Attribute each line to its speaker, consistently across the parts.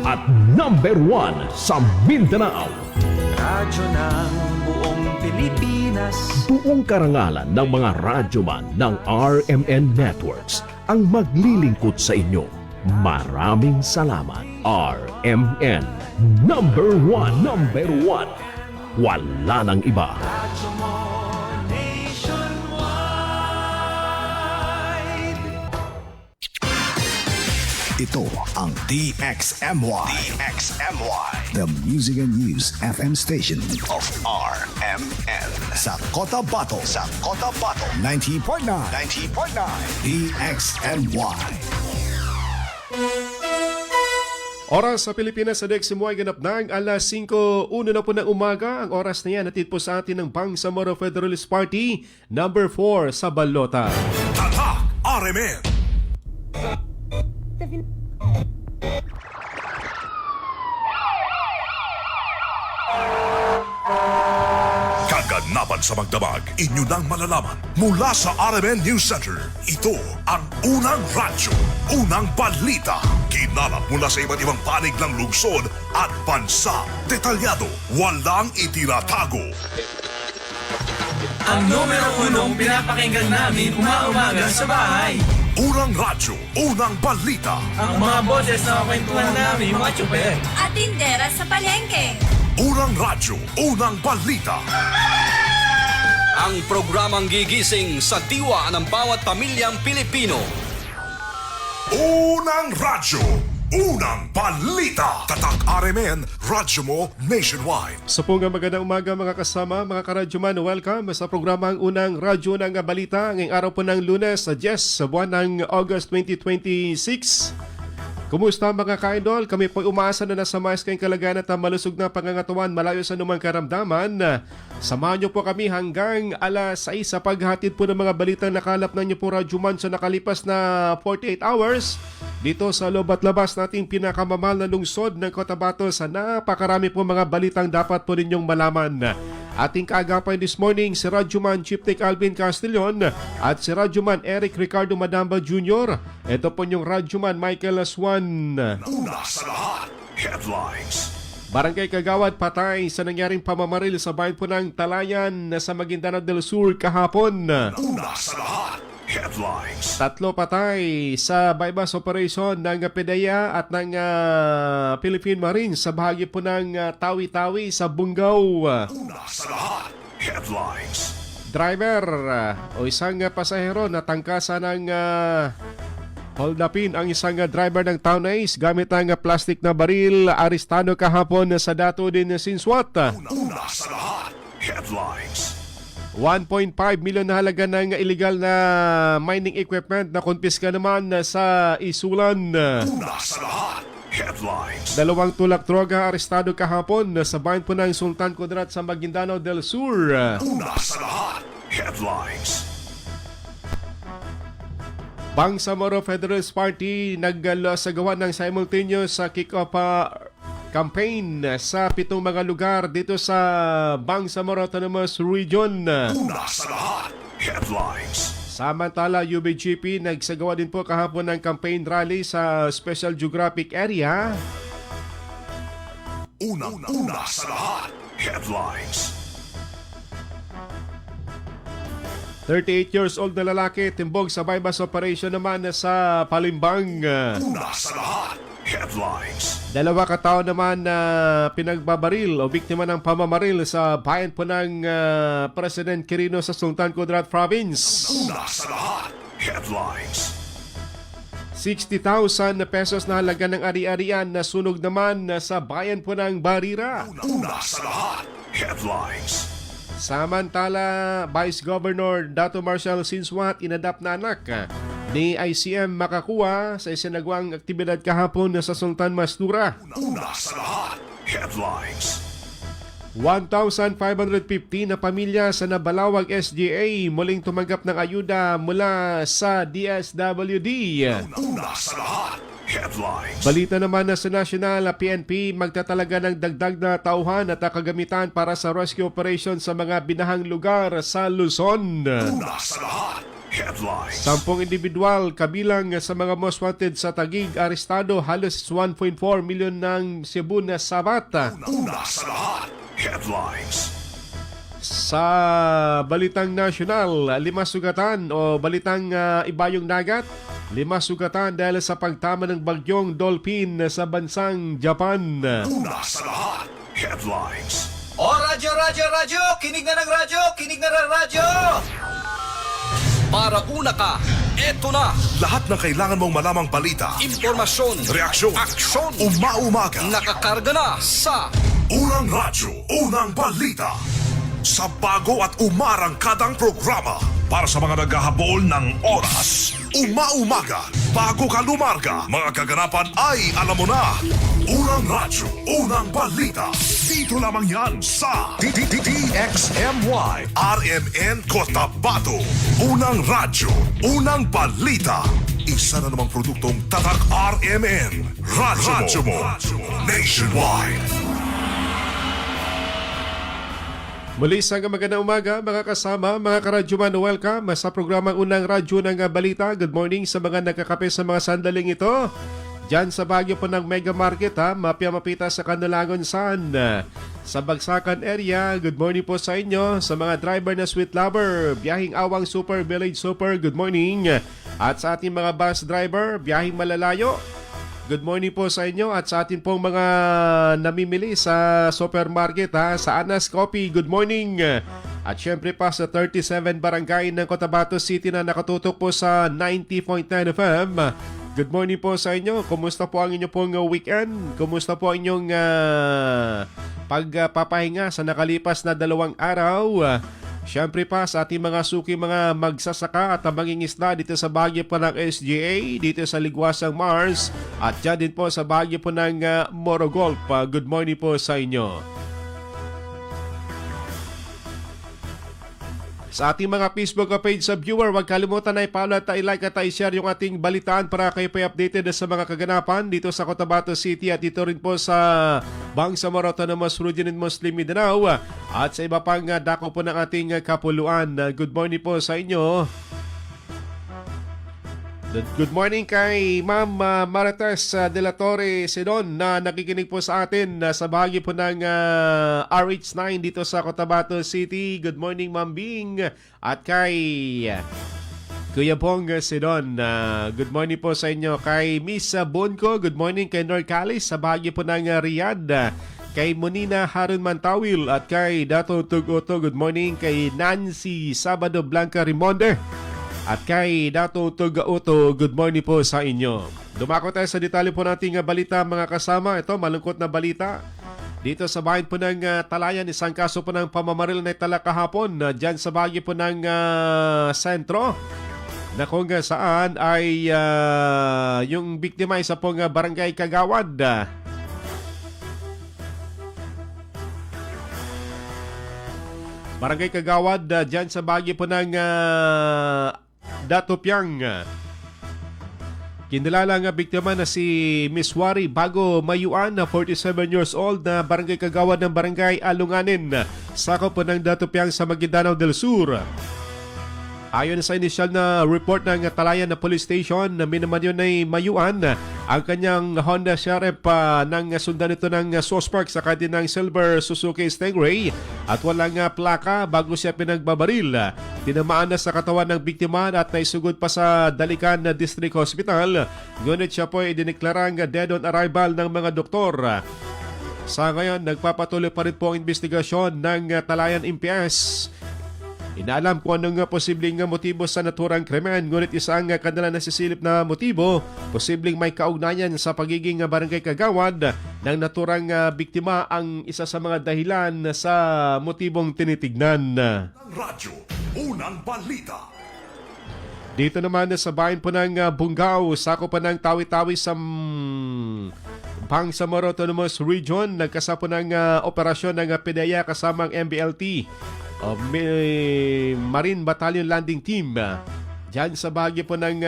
Speaker 1: at #1 sa Mindanao.
Speaker 2: Radyo ng buong Pilipinas.
Speaker 1: Buong karangalan ng mga radyoman ng RMN Networks ang maglilingkod sa inyo. Maraming salamat, RMN. #1. Wala nang iba.
Speaker 2: Radyo mo nationwide.
Speaker 3: Ito ang DXMY. The Music and News FM station of RMN. Sa Cotabato. 90.9. DXMY.
Speaker 4: Oras sa Pilipinas sa DXMY ganap ng alas 5:01 na po ng umaga. Ang oras na yan natid po sa atin ng Bangsamoro Federalist Party number 4 sa Balota.
Speaker 5: Tatak RMN. Kaganapan sa magdamag, inyo nang malalaman mula sa RMN News Center. Ito ang unang radyo, unang balita. Kinalap mula sa iba't ibang panig ng lungsod at bansa. Detalyado, walang itinatago.
Speaker 2: Ang numero 1 pinapakinggan namin umaaga sa bahay.
Speaker 5: Unang radyo, unang balita.
Speaker 2: Ang mga boses na kwentuhan namin mga tsuper.
Speaker 6: At tindera sa palengke.
Speaker 5: Unang radyo, unang balita.
Speaker 7: Ang programang gigising sa diwa ng bawat pamilyang Pilipino.
Speaker 5: Unang radyo, unang balita. Tatak RMN, radyo mo nationwide.
Speaker 4: Sa pong magandang umaga mga kasama, mga karadyoman, welcome sa programang Unang Radyo ng Balita ngayong araw po ng Lunes, 10 sa buwan ng August 2026. Kumusta mga ka-idol? Kami po umaasa na nasa mais kayong kalagayan at malusog na pangangatawan malayo sa anumang karamdaman. Samahan niyo po kami hanggang alas 6 sa paghatid po ng mga balitang nakalap na niyo po Radyo Man sa nakalipas na 48 hours dito sa loob at labas nating pinakamamahal na lungsod ng Cotabato sa napakarami po mga balitang dapat po ninyong malaman. Ating kaagapan this morning si Radyoman Chief Tech Alvin Castillon at si Radyoman Eric Ricardo Madamba Jr. Ito po yung Radyoman Michael Aswan.
Speaker 5: Una sa lahat, headlines.
Speaker 4: Barangay Kagawad patay sa nangyaring pamamaril sa bayan po ng Talayan sa Maguindanao del Sur kahapon.
Speaker 5: Una sa lahat, headlines.
Speaker 4: 3 patay sa bypass operation ng PDEA at ng Philippine Marines sa bahagi po ng Tawi-Tawi sa Bungaw.
Speaker 5: Una sa lahat, headlines.
Speaker 4: Driver o isang pasahero na tangkasa ng hold upin ang isang driver ng Town Ace gamit ang plastic na baril. Arestado kahapon sa Dato din Sinswat.
Speaker 5: Una sa lahat, headlines.
Speaker 4: 1.5 milyon na halaga ng illegal na mining equipment na kumpiska naman sa Isulan.
Speaker 5: Una sa lahat, headlines.
Speaker 4: 2 tulak droga arestado kahapon sa bayan po ng Sultan Kudarat sa Maguindanao del Sur.
Speaker 5: Una sa lahat, headlines.
Speaker 4: Bangsamoro Federalist Party nagsagawa ng simultaneous kick-off campaign sa 7 mga lugar dito sa Bangsamoro Autonomous Region.
Speaker 5: Una sa lahat, headlines.
Speaker 4: Samantala, UBGP nagsagawa din po kahapon ng campaign rally sa Special Geographic Area.
Speaker 5: Una sa lahat, headlines.
Speaker 4: 38 years old na lalaki timbog sa bypass operation naman sa Palimbang.
Speaker 5: Una sa lahat, headlines.
Speaker 4: 2 katao naman na pinagbabaril o biktima ng pamamaril sa bayan po ng President Quirino sa Sultan Kudarat Province.
Speaker 5: Una sa lahat, headlines.
Speaker 4: 60,000 pesos na halaga ng ari-arian na sunog naman sa bayan po ng Barira.
Speaker 5: Una sa lahat, headlines.
Speaker 4: Samantala, Vice Governor Dato Marcial Sinswat inadapt na anak ni ICM Makakuha sa isinagawang aktibidad kahapon sa Sultan Mastura.
Speaker 5: Una sa lahat, headlines.
Speaker 4: 1,550 na pamilya sa Nabalawag SGA muling tumanggap ng ayuda mula sa DSWD.
Speaker 5: Una sa lahat, headlines.
Speaker 4: Balita naman na sa National PNP magtatalaga ng dagdag na tauhan at kagamitan para sa rescue operation sa mga binahang lugar sa Luzon.
Speaker 5: Una sa lahat, Headlines.
Speaker 4: 10 individual kabilang sa mga most wanted sa Taguig arestado, halos 1.4 milyon ng Cebu na sabat.
Speaker 5: Una sa lahat. Headlines.
Speaker 4: Sa balitang nasyonal, 5 sugatan o balitang ibayong dagat, 5 sugatan dahil sa pagtama ng bagyong Dolphin sa bansang Japan.
Speaker 5: Una sa lahat. Headlines.
Speaker 7: O radyo, radyo, radyo! Kinig na ng radyo! Kinig na ng radyo! Para una ka, eto na!
Speaker 5: Lahat ng kailangan mong malamang balita,
Speaker 7: Impormasyon,
Speaker 5: reaksyon,
Speaker 7: aksyon,
Speaker 5: umaumaga.
Speaker 7: nakakarga na sa
Speaker 5: Unang radyo, unang balita. Sa bago at umarangkadang programa para sa mga naghahabol ng oras. Umaumaga, bago ka lumarga, mga kaganapan ay alam mo na. Unang radyo, unang balita. Dito lamang yan sa DXMY RMN Cotabato. Unang radyo, unang balita. Isa na namang produktong Tatak RMN. Radyo mo. Nationwide.
Speaker 4: Muli sa magandang umaga mga kasama, mga karadyoman, welcome sa programang Unang Radyo ng Balita. Good morning sa mga nagkakape sa mga sandaling ito. Diyan sa Baguio po ng Mega Market, mapia-mapita sa Candolangon San. Sa Bagsakan area, good morning po sa inyo. Sa mga driver na sweet lover, biyahing Awang Super, Village Super, good morning. At sa ating mga bus driver, biyahing malalayo, good morning po sa inyo. At sa atin pong mga namimili sa supermarket, sa Anas Coffee, good morning. At syempre pa sa 37 barangay ng Cotabato City na nakatutok po sa 90.9 FM. Good morning po sa inyo. Kumusta po ang inyo pong weekend? Kumusta po ang inyong pagpapahinga sa nakalipas na 2 araw? Siyempre pa sa ating mga suki mga magsasaka at mangingisda dito sa Baguio po ng SGA, dito sa Ligwasang Mars at dyan din po sa Baguio po ng Morogolf. Good morning po sa inyo. Sa ating mga Facebook page sa viewer, huwag kalimutan na i-follow at i-like at i-share yung ating balitaan para kayo pa updated sa mga kaganapan dito sa Cotabato City at dito rin po sa Bangsamoro, Autonomous Region and Muslim Mindanao at sa iba pang dako po ng ating kapuluan. Good morning po sa inyo. Good morning kay Ma'am Marites de la Torre Sidon na nakikinig po sa atin sa bahagi po ng RH9 dito sa Cotabato City. Good morning Ma'am Bing. At kay Kuya Bong Sidon, good morning po sa inyo. Kay Miss Bonco, good morning. Kay Norcalis sa bahagi po ng Riyadh. Kay Monina Harun Mantawil at kay Dato Tugoto, good morning. Kay Nancy Sabado Blanca Rimonde at kay Dato Tugauto, good morning po sa inyo. Dumako tayo sa detalye po nating balita mga kasama. Ito, malungkot na balita. Dito sa bayan po ng Talayan, isang kaso po ng pamamaril na itala kahapon dyan sa bahagi po ng sentro na kung saan ay yung biktima isa pong barangay Kagawad. Barangay Kagawad dyan sa bahagi po ng Datopiang. Kinilala nga biktima na si Miss Wari Bago Mayuan na 47 years old na barangay Kagawad ng barangay Alunganin, sakop po ng Datopiang sa Maguindanao del Sur. Ayon sa initial na report ng Talayan na Police Station na minaman yun ay Mayuan ang kanyang Honda Sheriff ng sundan ito ng suspect sa kanyang silver Suzuki Stingray at walang plaka bago siya pinagbabaril. Tinamaan na sa katawan ng biktima at naisugod pa sa Dalican District Hospital. Ngunit siya po ay dineklarang dead on arrival ng mga doktor. Sa ngayon, nagpapatuloy pa rin po ang investigasyon ng Talayan MPS. Inaalam kung anong posibleng motibo sa naturang krimen, ngunit isang kanila nasisilip na motibo, posibleng may kaugnayan sa pagiging barangay Kagawad ng naturang biktima ang isa sa mga dahilan sa motibong tinitignan.
Speaker 5: Radyo, unang balita.
Speaker 4: Dito naman sa bayan po ng Bungaw, sako pa ng Tawi-Tawi sa Bangsamoro Autonomous Region, nagkasa po ng operasyon ng PDEA kasamang MBLT o Marine Battalion Landing Team dyan sa bahagi po ng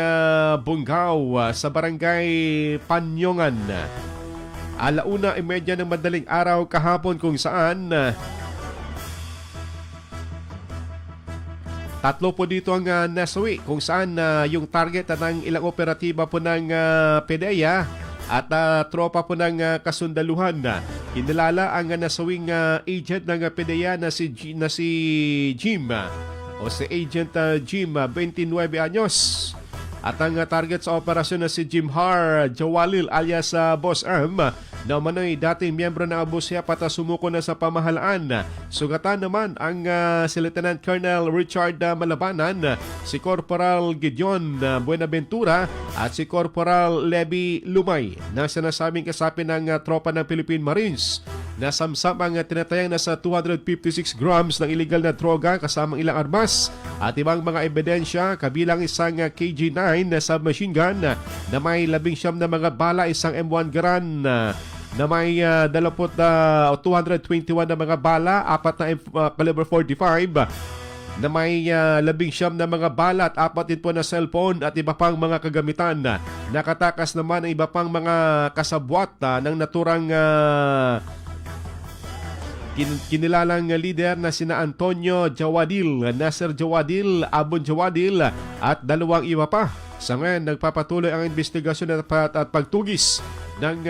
Speaker 4: Bungaw sa barangay Panyongan. 1:30 ng madaling araw kahapon kung saan Tatlo po dito ang nasawi kung saan yung target ng ilang operatiba po ng PDEA at tropa po ng kasundaluhan. Kinilala ang nasawing agent ng PDEA na si Jim o si Agent Jim, 29 anyos. At ang target sa operasyon na si Jimhar Jawalil alias Boss Arm na umano'y dating miyembro ng Abu Sayyaf at sumuko na sa pamahalaan. Sugatan naman ang si Lieutenant Colonel Richard Malabanan, si Corporal Gideon Buenaventura at si Corporal Levi Lumay na sinasabing kasapi ng tropa ng Philippine Marines. Nasamsam ang tinatayang nasa 256 grams ng illegal na droga kasamang ilang armas at ibang mga ebidensya kabilang isang KG-9 na submachine gun na may 19 na mga bala, isang M1 Garand na may 221 na mga bala, 4 na caliber 45 na may 19 na mga bala at 4 din po na cellphone at iba pang mga kagamitan. Nakatakas naman ang iba pang mga kasabwat ng naturang kinilalang leader na sina Antonio Jawadil, Nasser Jawadil, Abon Jawadil at 2 iba pa. Sa ngayon, nagpapatuloy ang investigasyon at pagtugis ng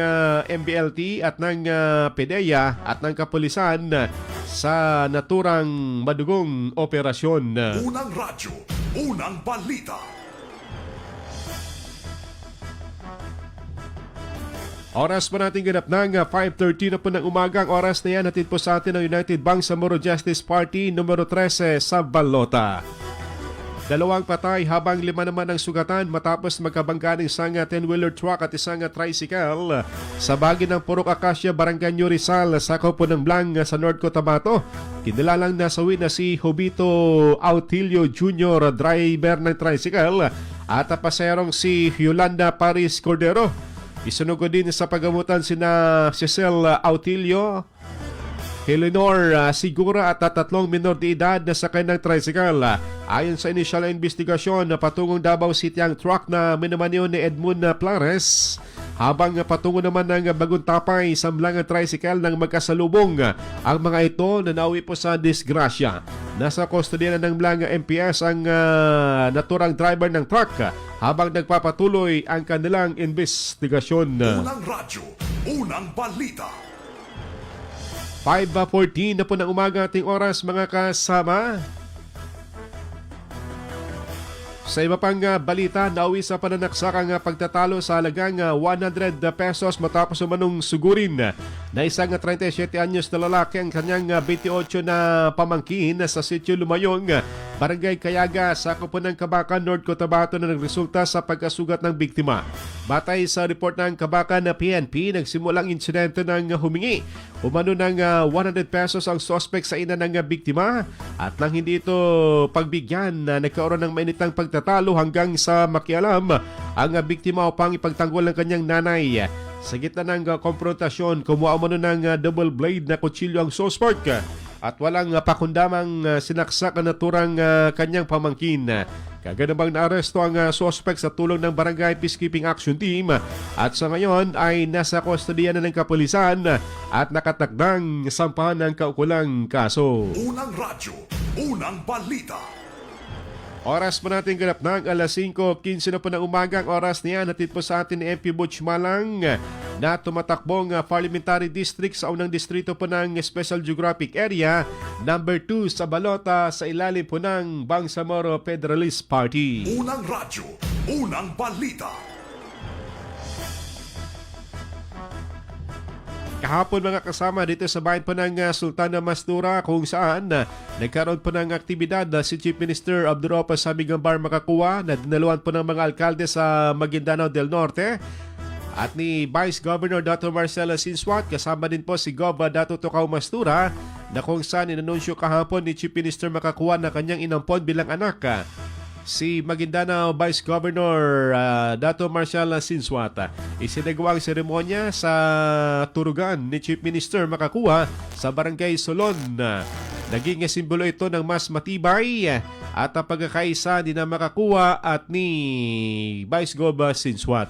Speaker 4: MBLT at ng PDEA at ng kapulisan sa naturang madugong operasyon.
Speaker 5: Unang radyo, unang balita.
Speaker 4: Oras po natin ganap ng 5:30 na po ng umaga. Ang oras na yan natin po sa atin ng United Bangsamoro Justice Party numero 13 sa Balota. 2 patay habang 5 naman ang sugatan matapos magkabangga ng isang 10-wheeler truck at isang tricycle sa bagi ng Purok Acacia, Barangay New Rizal, sa Kaupo ng Blang sa North Cotabato. Kinilalang nasawi na si Jovito Autilio Jr., driver ng tricycle, at paserong si Yolanda Paris Cordero. Isunugod din sa pagamutan sina Cecil Autilio, Eleanor Sigura at 3 minor de edad na sakay ng tricycle. Ayon sa inisyal na investigasyon, patungong Davao City ang truck na minamanyo ni Edmund Plares, habang patungo naman ng Bagong Tapay samlang ang tricycle ng magkasalubong. Ang mga ito na nauwi po sa disgrasya. Nasa kustodiya ng Blang MPS ang naturang driver ng truck habang nagpapatuloy ang kanilang investigasyon.
Speaker 5: Unang radyo, unang balita.
Speaker 4: 5:14 na po ng umaga ating oras, mga kasama. Sa iba pang balita, nauwi sa pananaksak ang pagtatalo sa halagang 100 pesos matapos umanong sugurin na isang 37 anyos na lalaki ang kanyang 28 na pamangkin sa Sitio Lumayong, Barangay Kayaga, sa Kaupo ng Kabakan, North Cotabato, na nagresulta sa pagkasugat ng biktima. Batay sa report ng Kabakan na PNP, nagsimulang insidente ng humingi umano ng 100 pesos ang suspect sa ina ng biktima, at nang hindi ito pagbigyan, nagkaroon ng mainitang pagtatalo hanggang sa makialam ang biktima upang ipagtanggol ng kanyang nanay. Sa gitna ng konfrontasyon, kumuha umano ng double blade na kutsilyo ang suspect at walang pakundamang sinaksak ang naturang kanyang pamangkin. Kaganabang naaresto ang suspect sa tulong ng Barangay Peacekeeping Action Team at sa ngayon ay nasa kustodiya na ng kapulisan at nakatakdang sampahan ng kaukulang kaso.
Speaker 5: Unang radyo, unang balita.
Speaker 4: Oras po natin ganap ng 5:15 na po ng umaga. Ang oras niya natin po sa atin ni MP Butch Malang na tumatakbong parliamentary district sa unang distrito po ng Special Geographic Area number 2 sa Balota sa ilalim po ng Bangsamoro Federalist Party.
Speaker 5: Unang radyo, unang balita.
Speaker 4: Kahapon, mga kasama, dito sa bayan po ng Sultana Mastura, kung saan nagkaroon po ng aktibidad si Chief Minister Abdurrahman Samigambar Makakuwa na dinaluan po ng mga alkalde sa Maguindanao del Norte at ni Vice Governor Dato Marcela Sinswat, kasama din po si Gov. Dato Tocao Mastura, na kung saan inanunsyo kahapon ni Chief Minister Makakuwa na kanyang inampon bilang anak si Maguindanao Vice Governor Dato Marcela Sinswat. Isinagawang seremonya sa turugan ni Chief Minister Makakuwa sa Barangay Solon. Naging simbolo ito ng mas matibay at pagkakaisa ni na Makakuwa at ni Vice Gov. Sinswat.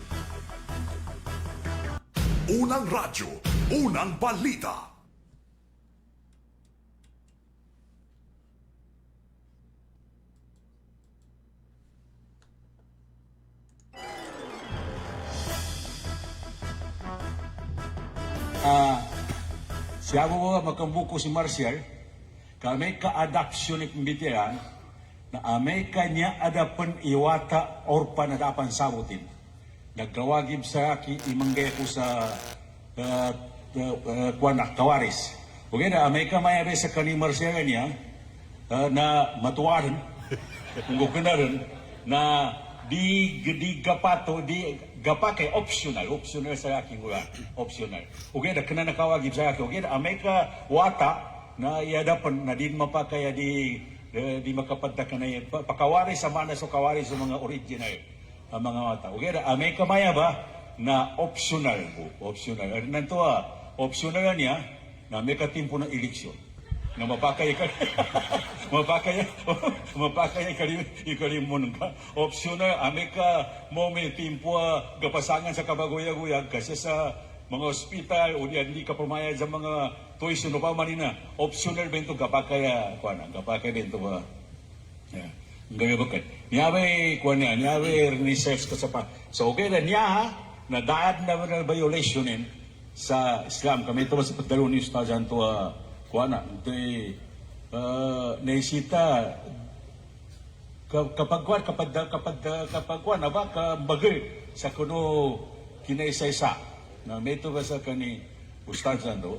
Speaker 5: Unang radyo, unang balita.
Speaker 8: siya mo magkambuko si Marcial, kami ka-adoption ni pembitiran, na amay kanya adapan iwata orpa na dapan sabutin. Nagkawagib sa aki, imanggay ko sa kuanak, kawaris. Okay na, amay ka mayabe sa kani Marcial niya, na matuwaran, kung gukanaran, na di gapato, di gapake optional sa aking optional. Okay na, kana nakawagib sa akin. Okay na, amay ka wata, na iadapan, na di mapakaya di makapadta ka na yun. Pakawari sa mana so kawari sa mga original ang mga wata. Okay na, amay ka maya ba, na optional po. Optional. Nanto optional niya, na may katimpo ng eleksyon. Na mapakaya ka mapakaya ikalimun ka. Optional, Amerika mo may timpo gapasangan sa kabaguyag-uyag kasi sa mga ospital o hindi ka pumayag sa mga tuition o pa manina. Optional bento kapakaya bento ba. Yeah. Ngayon bakit? Niyabay research ko sa pa. So okay na niya na daad na violationin sa Islam. Kami ito sa pagdalo ni Ustaz Anto kuana ito'y naisita kapag kuana ba kabagay sa kuno kinaisa-isa na may ito ba sa kani Ustaz Anto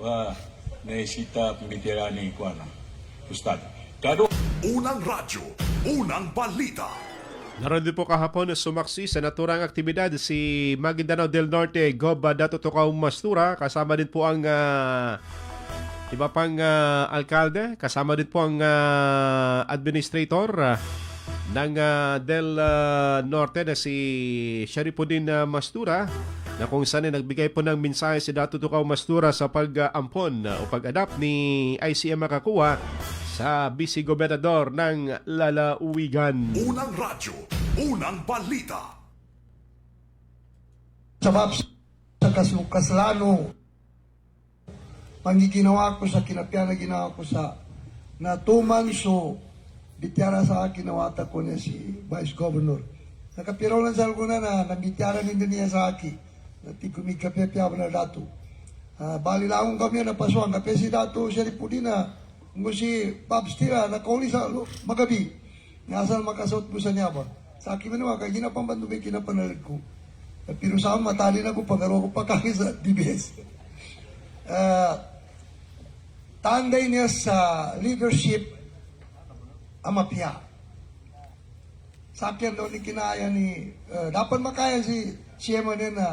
Speaker 8: naisita pimitirani kuana Ustaz kado
Speaker 5: Unang radyo, unang balita.
Speaker 4: Naroon din po kahapon na sumaksi sa naturang aktibidad si Maguindanao del Norte Gob Dato Tukaw Mastura, kasama din po ang iba pang alkalde, kasama din po ang administrator ng Del Norte na si Sharifuddin Mastura, na kung saan ay nagbigay po ng mensahe si Dato Tukaw Mastura sa pag-ampon o pag-adapt ni ICM Makakuha sa Vice Gobernador ng Lalawigan.
Speaker 5: Unang radyo, unang balita.
Speaker 9: Sabab sa kaslano, pangiginawa ko sa kinapyana ginawa ko sa natuman so bityara sa akin nawata ko niya si Vice Governor. Nakapiraw lang sa alguna na nabityara din niya sa akin na tikumigkapya na dato. Bali lang kami na pasuang kapya si Dato Sharifuddin na kung si Babs Tira nakauli sa magabi. Ngasal makasot mo sa niya ba? Sa akin naman, kaya ginapambando may kinapanalag ko. Pero sa akin, matali na ko pagaro ko pagkaki sa DBS. Tanday niya sa leadership amapya. Sa akin doon ni kinaya ni dapat makaya si Siyema niya na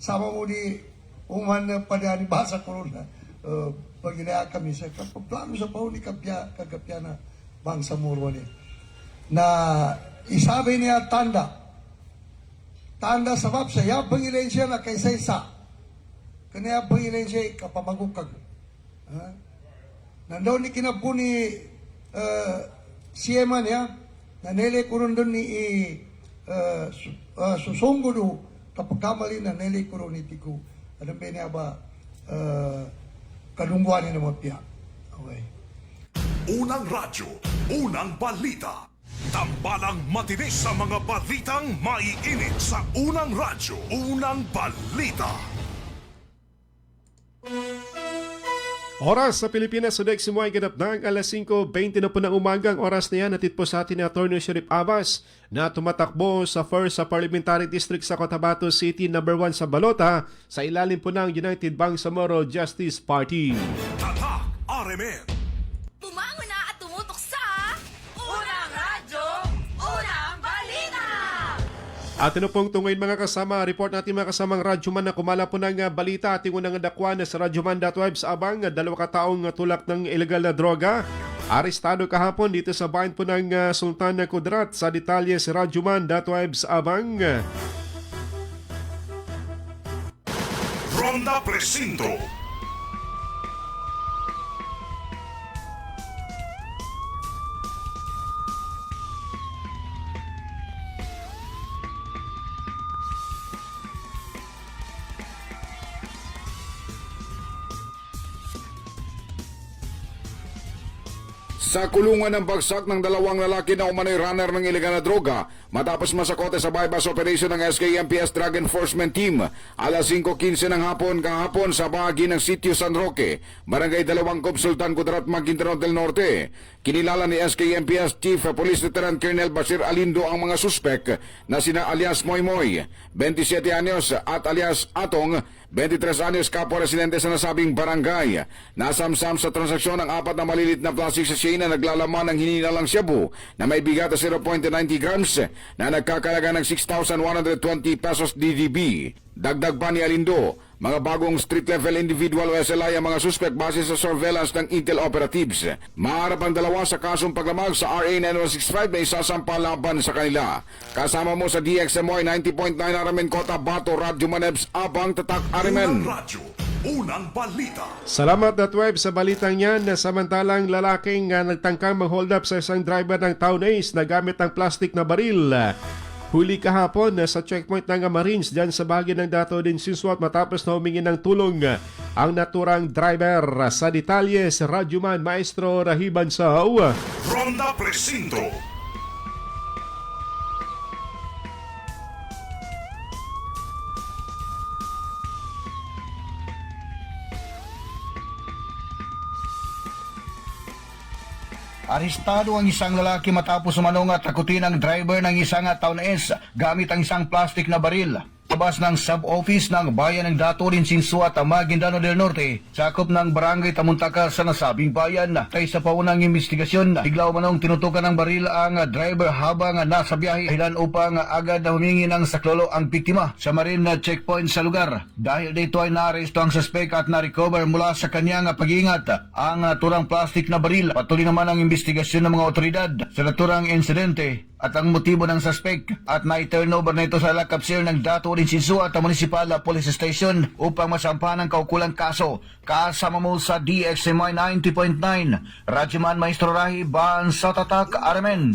Speaker 9: sama mo di uman na padani basa ko na pag ginaya kami sa plano sa pauni kagapya na bangsa muro niya. Na isabi niya tanda sabab sa yabang ilayin siya na kaysa-isa. Kanya yabang ilayin siya kapamagukag. Nandaw ni kinapuni Siyema niya, nanele ko rin doon ni susunggo do kapag kamali nanele ko rin ni Tiku. Alam ba niya ba kadungguan niya naman piya. Okay.
Speaker 5: Unang radyo, unang balita. Tambalang matinis sa mga balitang maiinit sa unang radyo, unang balita.
Speaker 4: Oras sa Pilipinas, sudag simuay ganap ng alas 5:20 na po ng umagang oras na yan. Natid po sa atin ni Atty. Sharif Abbas na tumatakbo sa 1st Parliamentary District sa Cotabato City, number 1 sa Balota, sa ilalim po ng United Bangsamoro Justice Party.
Speaker 5: Tatak RMN.
Speaker 6: Bumangon na at tumutok sa Unang Radyo, Unang Balita!
Speaker 4: At ano pong tungayin mga kasama, report natin mga kasamang radyoman na kumala po ng balita ating unang dakwa na sa radyoman.web sa abang 2 kataong tulak ng ilegal na droga. Arestado kahapon dito sa bayan po ng Sultan Kudarat. Sa detalye sa radyoman.web sa abang.
Speaker 5: Ronda Presinto.
Speaker 10: Sa kulungan ng bagsak ng dalawang lalaki na umano'y runner ng ilegal na droga matapos masakote sa bypass operation ng SKMPS Drug Enforcement Team alas 5:15 ng hapon kahapon sa bahagi ng Sitio San Roque, Barangay Dalawangkob, Sultan Kudarat, Maguindanao del Norte. Kinilala ni SKMPS Chief Police Lieutenant Colonel Bashir Alindo ang mga suspek na sina alias Moymoy, 27 anyos at alias Atong, 23 anyos, kapwa residente sa nasabing barangay. Nasamsam sa transaksyon ang 4 na malilit na plastic sachet na naglalaman ng hininalang shabu na may bigat na 0.90 grams na nagkakalaga ng 6,120 pesos DDB. Dagdag pa ni Alindo, mga bagong street-level individual o SLI ang mga suspect base sa surveillance ng Intel operatives. Maharap ang dalawa sa kasong paglamag sa RA 9165 na isasampa laban sa kanila. Kasama mo sa DXMY 90.9 Aramen Kota Bato, Radyo Manebs, Abang Tatak Aramen.
Speaker 5: Unang radyo, unang balita.
Speaker 4: Salamat at web sa balitang yan. Samantalang lalaking nagtangkang mag-hold up sa isang driver ng Town Ace na gamit ang plastic na baril. Huli kahapon sa checkpoint ng Marines dyan sa bahagi ng Dato din Sinsuat matapos na humingi ng tulong ang naturang driver. Sa detalye sa Radyoman Maestro Rahiban Sao.
Speaker 5: Ronda Presinto.
Speaker 11: Arestado ang isang lalaki matapos umanong at takutin ang driver ng isang Town S gamit ang isang plastic na baril. Labas ng sub-office ng bayan ng Datorin Sinsuat, Maguindanao del Norte, sakop ng barangay Tamuntaka sa nasabing bayan. Tay sa paunang investigasyon, bigla umanong tinutukan ng baril ang driver habang nasa biyahe dahilan upang agad na humingi ng saklolo ang biktima sa Marine checkpoint sa lugar. Dahil dito ay naaresto ang suspect at na-recover mula sa kanyang pag-iingat ang naturang plastic na baril. Patuloy naman ang investigasyon ng mga otoridad sa naturang insidente at ang motibo ng suspect at na-turnover na ito sa lakapsir ng Datorin Sinsuat Municipal Police Station upang masampahan ang kaukulang kaso. Kasama mo sa DXMY 90.9 Radyoman Maestro Rahiban sa Tatak Aramen.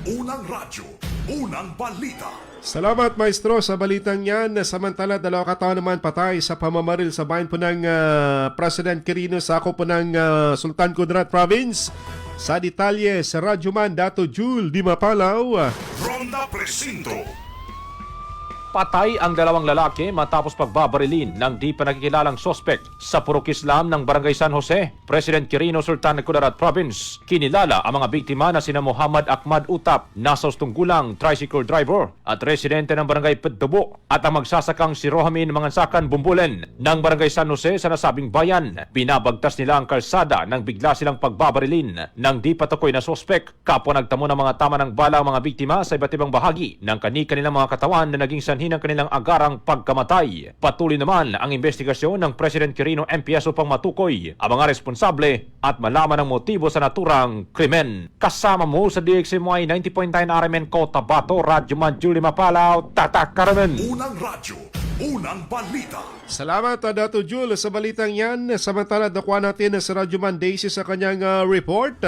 Speaker 5: Unang radyo, unang balita.
Speaker 4: Salamat Maestro sa balitang yan. Samantala, 2 kataon naman patay sa pamamaril sa bayan po ng President Quirino sa ako po ng Sultan Kudarat Province. Sa detalye sa Radyoman Dato Jul Di Mapalaw.
Speaker 5: Ronda Presinto.
Speaker 12: Patay ang 2 lalaki matapos pagbabarilin ng di pa nakikilalang sospek sa Purok Islam ng Barangay San Jose, President Quirino, Sultan Kudarat Province. Kinilala ang mga biktima na sina Muhammad Ahmad Utap, nasa tunggulang tricycle driver at residente ng Barangay Peddobo, at ang magsasakang si Rohamin Mangansakan Bumbulen ng Barangay San Jose sa nasabing bayan. Binabagtas nila ang kalsada nang bigla silang pagbabarilin ng di patukoy na sospek. Kapwa nagtamo ng mga tama ng bala ang mga biktima sa iba't ibang bahagi ng kanilang mga katawan na naging sanhi ng kanilang agarang pagkamatay. Patuloy naman ang investigasyon ng President Quirino MPS upang matukoy ang mga responsable at malaman ang motibo sa naturang krimen. Kasama mo sa DXMY 90.9 Aramen Kota Bato, Radyoman Julie Mapalaw, Tatak Aramen.
Speaker 5: Unang radyo, unang balita.
Speaker 4: Salamat Dato Jul sa balitang yan. Samantala, nakuha natin sa Radyoman Daisy sa kanyang report.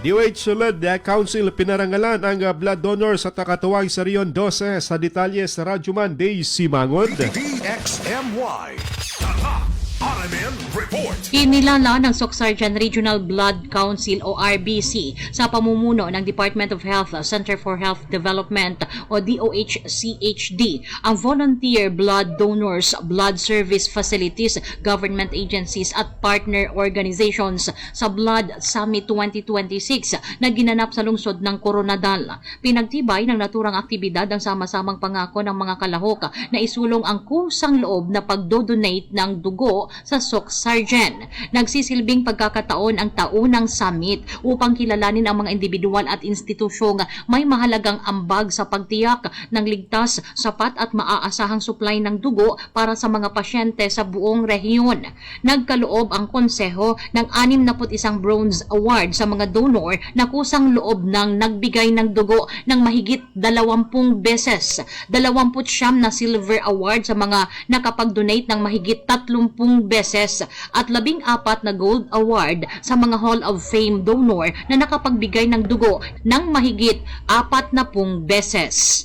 Speaker 4: DOH-led Council pinarangalan ang blood donor sa takatuwang sa Rion 12. Sa detalye sa Radyoman Daisy Mangod.
Speaker 5: DXMY Tatak Aramen Report.
Speaker 13: Kinilala ng SOC Sergeant Regional Blood Council o RBC sa pamumuno ng Department of Health, Center for Health Development o DOH-CHD ang volunteer blood donors, blood service facilities, government agencies at partner organizations sa Blood Summit 2026 na ginanap sa lungsod ng Coronadal. Pinagtibay ng naturang aktibidad ang sama-samang pangako ng mga kalahok na isulong ang kusang loob na pagdodonate ng dugo sa SOC Sergeant. Nagsisilbing pagkakataon ang taunang summit upang kilalanin ang mga individual at institusyong may mahalagang ambag sa pagtiyak ng ligtas, sapat at maaasahang supply ng dugo para sa mga pasyente sa buong rehiyon. Nagkaloob ang konseho ng 61 bronze award sa mga donor na kusang loob ng nagbigay ng dugo ng mahigit 20 beses, 29 na silver award sa mga nakapag-donate ng mahigit 30 beses at 14 na gold award sa mga Hall of Fame donor na nakapagbigay ng dugo ng mahigit 40 beses.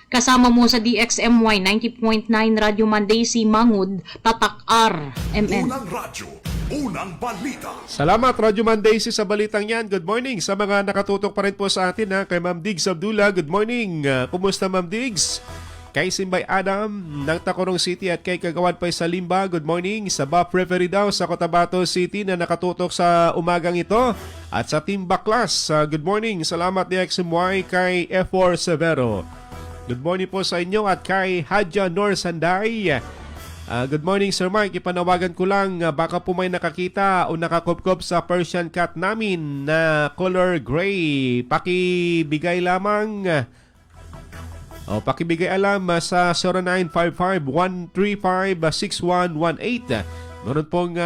Speaker 13: Kasama mo sa DXMY 90.9 Radyoman Daisy Mangod, Tatak RMN.
Speaker 5: Unang radyo, Unang Balita.
Speaker 4: Salamat, Radyo Mondays sa balitang yan. Good morning sa mga nakatutok pa rin po sa atin. Kay Ma'am Diggs Abdullah, good morning. Kumusta Ma'am Diggs? Kay Simbay Adam ng Tacorong City at kay Kagawad Pay sa Limba, good morning. Sa Buff Referee daw sa Cotabato City na nakatutok sa umagang ito. At sa Team Baklas, good morning. Salamat ni XMY kay F4 Severo. Good morning po sa inyo at kay Hadja Nor Sanday. Good morning Sir Mike, ipanawagan ko lang baka po may nakakita o nakakopkop sa Persian cat namin na color gray. Pakibigay lamang pakibigay alam sa 0955-135-6118. Meron pong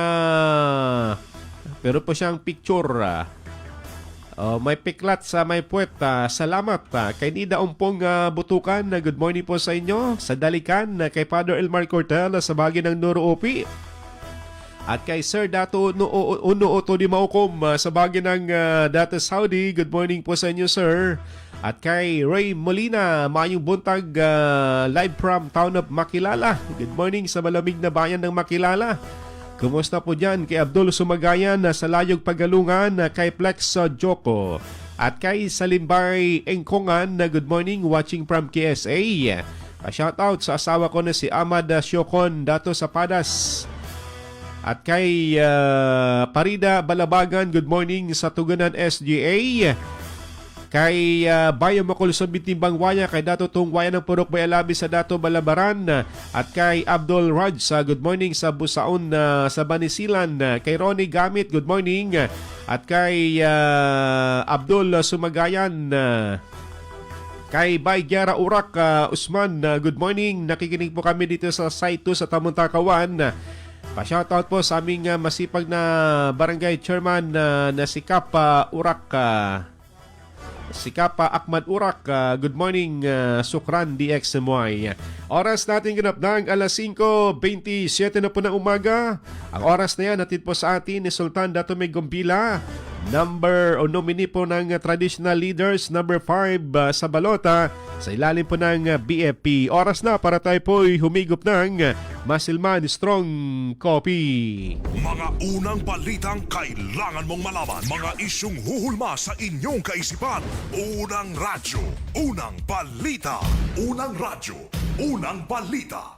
Speaker 4: pero po siyang picture. May piklat sa may puwet. Salamat. Kay Nida Umpong Butukan, good morning po sa inyo. Sa Dalikan, kay Father Elmar Cortel sa bahagi ng Noro Opi. At kay Sir Dato Uno Oto di Maukom sa bahagi ng Data Saudi, good morning po sa inyo sir. At kay Ray Molina, mayong buntag live from town of Makilala. Good morning sa malamig na bayan ng Makilala. Kumusta po dyan kay Abdul Sumagayan sa Layog Pagalungan, kay Plex Joko. At kay Salimbay Engkongan, good morning watching from KSA. Shoutout sa asawa ko na si Ahmad Syokon Dato sa Padas. At kay Parida Balabagan, good morning sa Tuganan SGA. Kay Bayo Makulson Bitimbang Waya, kay Dato Tung Waya ng Purok Bayalabi sa Dato Balabaran. At kay Abdul Raj good morning sa Busaon sa Banisilan. Kay Ronnie Gamit, good morning. At kay Abdul Sumagayan. Kay Bay Gyara Urak Usman, good morning. Nakikinig po kami dito sa Site 2 sa Tamuntakawan. Pa-shoutout po sa aming masipag na barangay chairman na si Kapa Urak. Si Kapa Ahmad Urak, good morning Sukran DXMY. Oras natin ganap ng alas 5:27 na po ng umaga. Ang oras na yan natin po sa atin ni Sultan Dato May Gombila, number o nominee po ng Traditional Leaders, number 5 sa balota sa ilalim po ng BFP. Oras na para tayo po'y humigop ng Masilman Strong Coffee.
Speaker 5: Mga unang balitang kailangan mong malaman. Mga isyung huhulma sa inyong kaisipan. Unang radyo, unang balita. Unang radyo, unang balita.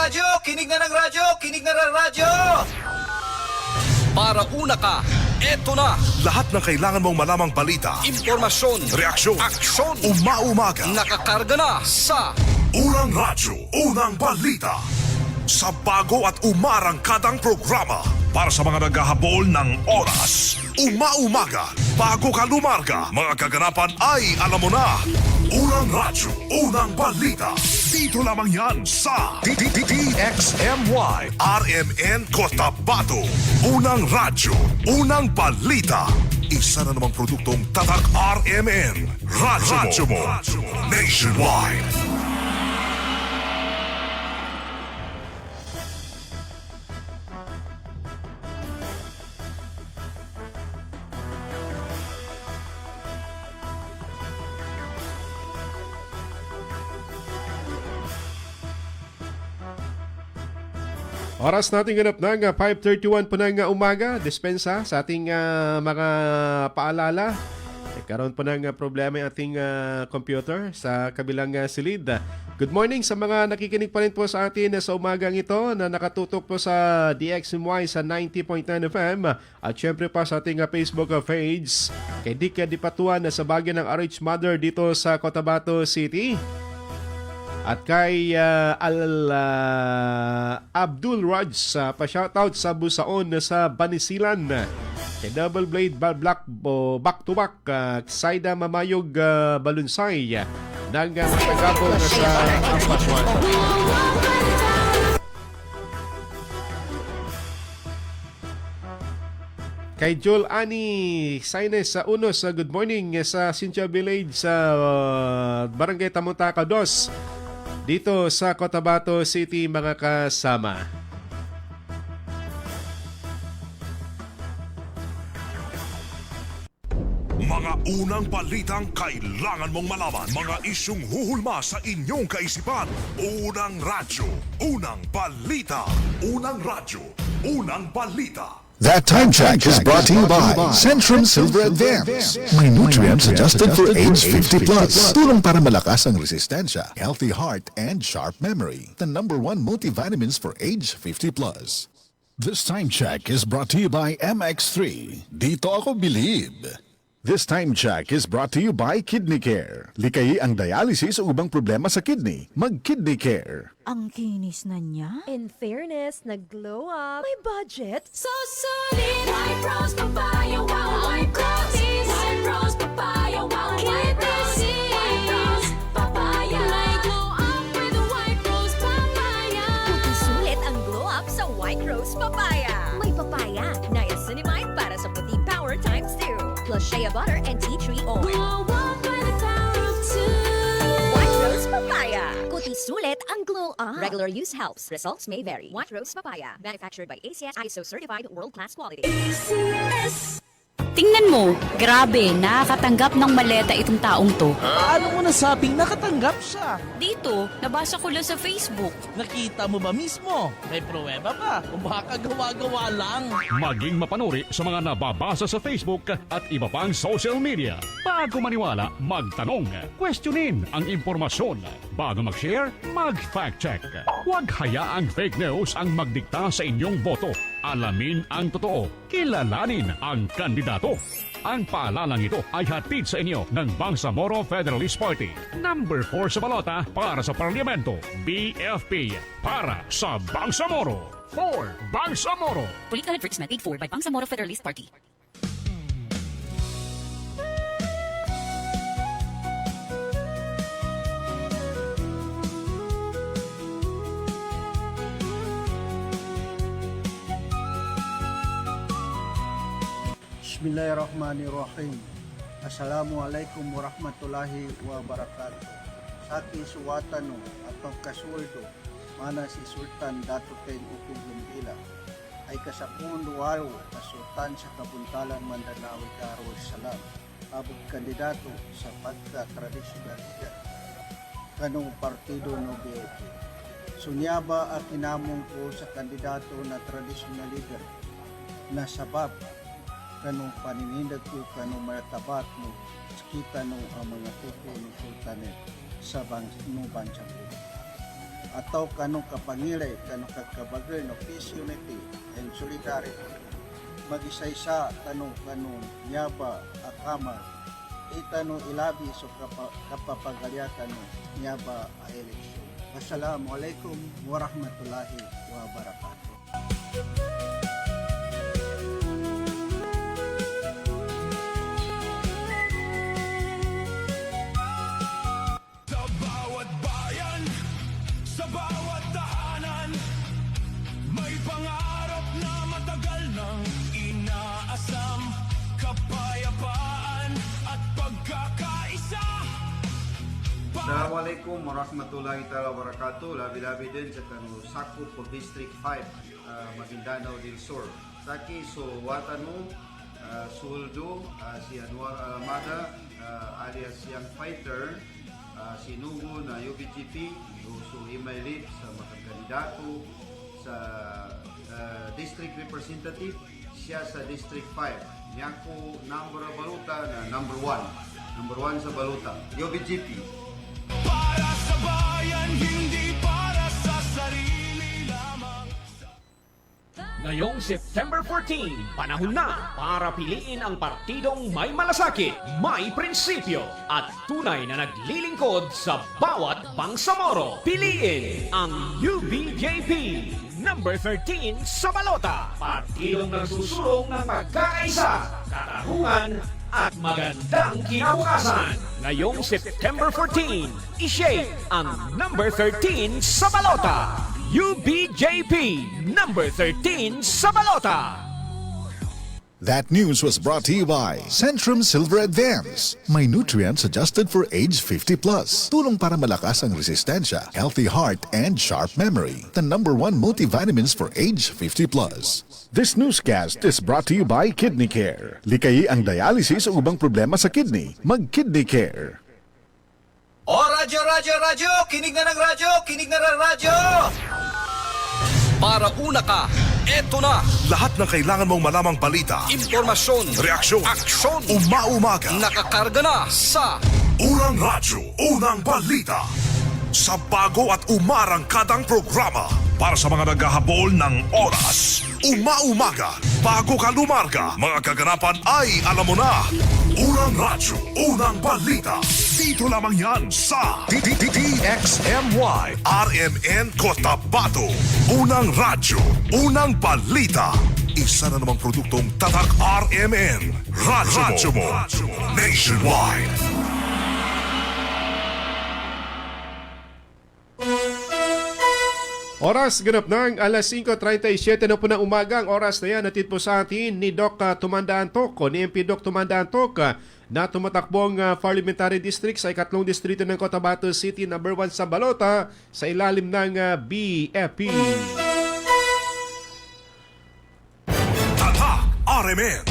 Speaker 7: Radyo, kinig na ng radyo, kinig na ng radyo! Para una ka, eto na.
Speaker 5: Lahat ng kailangan mong malamang balita,
Speaker 7: Impormasyon,
Speaker 5: reaksyon,
Speaker 7: aksyon,
Speaker 5: umaumaga.
Speaker 7: nakakarga na sa
Speaker 5: Unang radyo, unang balita. Sa bago at umarangkadang programa para sa mga naghahabol ng oras. Umaumaga, bago ka lumarga, mga kaganapan ay alam mo na. Unang radyo, unang balita. Dito lamang yan sa DXMY RMN Cotabato. Unang radyo, unang balita. isa na namang produktong Tatak RMN. Radyo mo. Nationwide.
Speaker 4: Oras natin ganap ng 5:31 po ng umaga. Dispensa sa ating mga paalala. Karoon po ng problema yung ating computer sa kabilang silid. Good morning sa mga nakikinig pa rin po sa atin sa umagang ito na nakatutok po sa DXMY sa 90.9 FM at syempre pa sa ating Facebook page kay Dick Dipatuan na sa bagyo ng RH Mother dito sa Cotabato City. At kay Abdul Raj pa-shoutout sa Busaon sa Banisilan. Kay Double Blade Black Back to Back Saida Mamayog Balunsay ng matagabong sa Ampaswan. Kay Joel Ani Saines sa Unos, good morning sa Cynthia Village sa Barangay Tamuntaka 2 dito sa Cotabato City mga kasama.
Speaker 5: Mga unang balitang kailangan mong malaman. Mga isyung huhulma sa inyong kaisipan. Unang radyo, unang balita. Unang radyo, unang balita.
Speaker 3: That time check is brought to you by Centrum Silver Advance. May nutrients adjusted for age 50 plus. Tulong para malakas ang resistensya, healthy heart, and sharp memory. The #1 multivitamins for age 50 plus. This time check is brought to you by MX3. Dito ako believe. This time check is brought to you by Kidney Care. Likayi ang dialysis o ubang problema sa kidney. Mag-Kidney Care.
Speaker 14: Ang kinis na niya.
Speaker 15: In fairness, nag-glow up. May budget.
Speaker 6: So solid, White Rose Papaya, wow, White Roses. White Rose Papaya, wow, White Roses. White Rose Papaya. May glow up with the White Rose Papaya.
Speaker 15: Puti sulit ang glow up sa White Rose Papaya. May papaya, niacinamide para sa puti power times 2. Plus shea butter and tea tree oil.
Speaker 6: Glow up with the power of 2.
Speaker 15: White Rose Papaya. Kuti sulit ang glow up. Regular use helps. Results may vary. White Rose Papaya. Manufactured by ACS ISO certified world-class quality.
Speaker 6: ACS.
Speaker 14: Tingnan mo, grabe, nakakatanggap ng maleta itong taong to.
Speaker 2: Paano mo nasabing nakatanggap siya?
Speaker 14: Dito, nabasa ko lang sa Facebook.
Speaker 2: Nakita mo ba mismo? May pruweba pa o baka gawa-gawa lang?
Speaker 1: Maging mapanuri sa mga nababasa sa Facebook at iba pang social media. Bago maniwala, magtanong, questionin ang impormasyon. Bago mag-share, mag-fact check. Huwag hayaang fake news ang magdikta sa inyong boto. Alamin ang totoo. Kilalanin ang kandidato. Ang paalalang ito ay hatid sa inyo ng Bangsamoro Federalist Party. Number 4 sa balota para sa Parlamento. BFP para sa Bangsamoro. 4 Bangsamoro.
Speaker 14: Political advertisement paid for by Bangsamoro Federalist Party.
Speaker 16: Bismillahirrahmanirrahim. Assalamualaikum warahmatullahi wabarakatuh. Sa aking suwatan at pagkasuldo, mana si Sultan Dato Ken Upong Lumbila ay kasapun duwalo na Sultan sa Kabuntalan Mindanao Darussalam, abot kandidato sa pagka-tradisyonal leader kanong partido no BFP. Sunyaba at kinamong ko sa kandidato na tradisyonal leader na sabab kanong paninindag ko kanong malatabat no kita no ang mga tuko ng sultanet sa bansa ko. Ataw kanong kapangilay kanong kagkabagay no peace, unity and solidarity. Mag-isa-isa tanong kanong nyaba akama itanong ilabi so kapapagalyatan no nyaba a eleksyon. Assalamualaikum warahmatullahi wabarakatuh.
Speaker 5: May pangarap na matagal nang inaasam. Kapayapaan
Speaker 16: Assalamualaikum warahmatullahi taala wabarakatuh. Labi-labi din sa sakop po District 5, Maguindanao del Sur. Saki so Watano, Suldo, si Anwar Alamada, alias Young Fighter, si Nugo na UBGP, so Imailip sa mga kandidato sa District Representative, siya sa District 5. Niyako number baluta na number 1. Number 1 sa baluta. UBGP.
Speaker 6: Para sa bayan, hindi para sa sarili lamang.
Speaker 17: Ngayong September 14, panahon na para piliin ang partidong may malasakit, may prinsipyo, at tunay na naglilingkod sa bawat bangsamoro. Piliin ang UBJP, number 13 sa balota. Partidong nagsusulong ng pagkakaisa, katarungan, at magandang kinabukasan. Ngayong September 14, i-shape ang number 13 sa balota. UBJP, number 13 sa balota.
Speaker 3: That news was brought to you by Centrum Silver Advance. May nutrients adjusted for age 50 plus. Tulong para malakas ang resistensya, healthy heart, and sharp memory. The number 1 multivitamins for age 50 plus.
Speaker 18: This newscast is brought to you by Kidney Care. Likayi ang dialysis o ubang problema sa kidney. Mag-Kidney Care.
Speaker 7: O radyo, radyo, radyo! Kinig na ng radyo! Kinig na ng radyo! Para una ka, eto na!
Speaker 5: Lahat ng kailangan mong malamang balita,
Speaker 7: Impormasyon,
Speaker 5: reaksyon,
Speaker 7: aksyon,
Speaker 5: umaumaga,
Speaker 7: nakakarga na sa
Speaker 5: Unang Radyo, Unang Balita. Sa bago at umarangkadang programa para sa mga naghahabol ng oras. Umaumaga, bago ka lumarga, mga kaganapan ay alam mo na. Unang Radyo, Unang Balita. Dito lamang yan sa DXMY RMN Cotabato. Unang Radyo, Unang Balita. Isa na namang produktong Tatak RMN. Radyo mo. Nationwide.
Speaker 4: Oras ganap ng alas 5:37 na po ng umaga. Ang oras na yan natid po sa atin ni Doc Tumanda Antok o ni MP Doc Tumanda Antok na tumatakbong parliamentary district sa ikatlong distrito ng Cotabato City, number 1 sa balota sa ilalim ng BFP.
Speaker 5: Tatak RMN.